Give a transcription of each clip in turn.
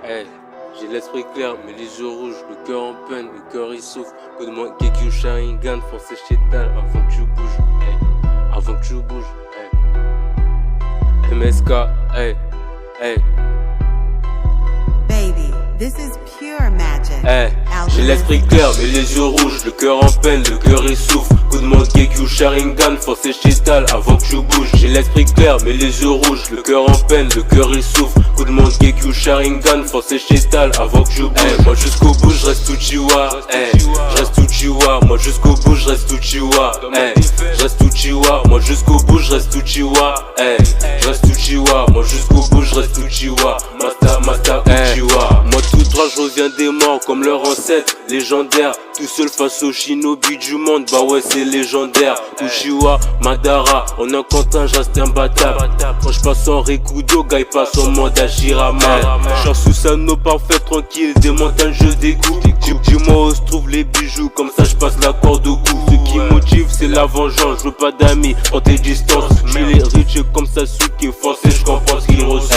Hey, j'ai l'esprit clair, mais les yeux rouges, le cœur en peine, le cœur il souffre. Peu de moi, Gekyu, Sharingan, foncez chez Tal avant que tu bouges, hey, avant que tu bouges, hey. MSK, hey, hey. Baby, this is pure magic. Hey, j'ai l'esprit clair, mais les yeux rouges, le cœur en peine, le cœur il souffre. Coup de monde, Gekyu, Sharingan, foncez chez Tal avant que tu bouges. J'ai l'esprit clair, mais les yeux rouges, le cœur en peine, le cœur il souffre. Coup de monde, Gekyu, Sharingan, foncez chez Tal avant que je bouge. Hey, moi jusqu'au bout, je reste Uchiwa. Hey, je reste Uchiwa. Moi jusqu'au bout, je reste Uchiwa. Hey, je reste Uchiwa. Moi jusqu'au bout, je reste Uchiwa. Hey, je reste Uchiwa. Moi jusqu'au bout, je reste Uchiwa. Mata Uchiwa. Moi tout droit, je reviens des morts comme leur ancêtre légendaire. Tout seul face au shinobi du monde, bah ouais c'est légendaire. Uchiwa, Madara, en un Quentin, je reste imbattable. Quand je passe en Rikudo, gars il passe en mode Hashirama. Genre Susanoo parfait, tranquille, des montagnes je découpe. Dis-moi où se trouvent les bijoux, comme ça je passe la corde au cou. Ce qui motive c'est la vengeance, je veux pas d'amis, prends tes distances. Il est riche comme Sasuke, forcé, je comprends ce qu'il ressent.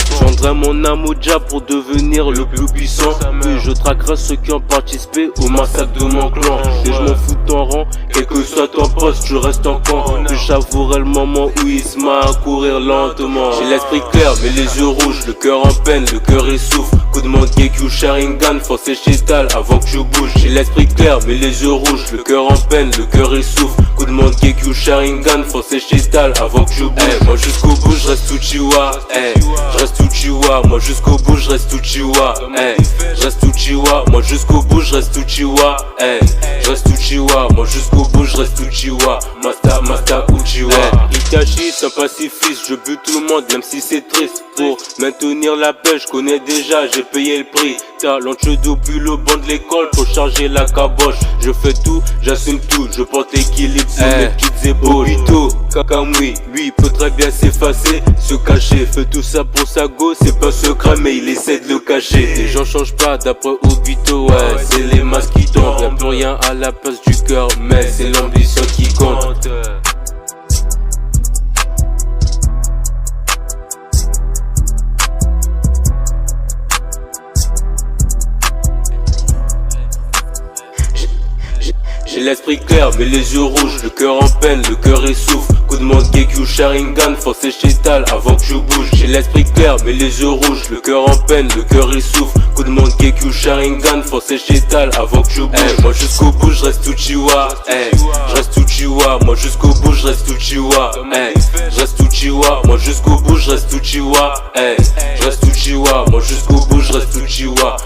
Je vendrai mon âme au diable pour devenir le plus puissant. Puis je traquerai ceux qui ont participé au massacre de mon clan. Et je m'en fous de ton rang, quel que soit ton poste, je reste en camp. Je savourerai le moment où il se met à courir lentement. J'ai l'esprit clair, mais les yeux rouges, le cœur en peine, le cœur il souffre. Coup de monde, Gekyu, Sharingan, foncez chez Tal avant que je bouge. J'ai l'esprit clair, mais les yeux rouges, le cœur en peine, le cœur il souffre. Coup de monde, Gekyu, Sharingan, foncez chez Tal avant que je bouge. Hey, moi jusqu'au bout, je reste Uchiwa. Hey, je reste Uchiwa. Moi jusqu'au bout, je reste Uchiwa. Hey, je reste Uchiwa. Moi jusqu'au bout, je reste Uchiwa. Hey, je reste Uchiwa. Moi jusqu'au bout, je reste Uchiwa. Mata Uchiwa. Hey, Itachi, c'est un pacifiste, je bute tout le monde, même si c'est triste. Pour maintenir la paix, je connais déjà, j'ai payé le prix. Talentueux depuis le banc de l'école, faut charger la caboche. Je fais tout, j'assume tout, je porte l'équilibre sur mes petites épaules. Obito, Kakamui, lui peut très bien s'effacer, se cacher. Fait tout ça pour sa go, c'est pas secret mais il essaie de le cacher. Les gens changent pas d'après Obito, ouais, c'est les masques qui tombent. Y'a plus rien à la place du cœur, mais c'est l'ambition qui compte. J'ai l'esprit clair, mais les yeux rouges, le cœur en peine, le cœur il souffre. Coup de monde, Gekyu, Sharingan, foncez chez Tal avant que je bouge. J'ai l'esprit clair, mais les yeux rouges, le cœur en peine, le cœur il souffre. Coup de monde, Gekyu, Sharingan, foncez chez Tal avant que je bouge. Hey, moi jusqu'au bout, je reste Uchiwa. Hey, je reste Uchiwa. Moi jusqu'au bout, je reste Uchiwa. Hey, je reste Uchiwa. Moi jusqu'au bout, je reste Uchiwa. Hey, je reste Uchiwa. Moi jusqu'au bout, je reste Uchiwa.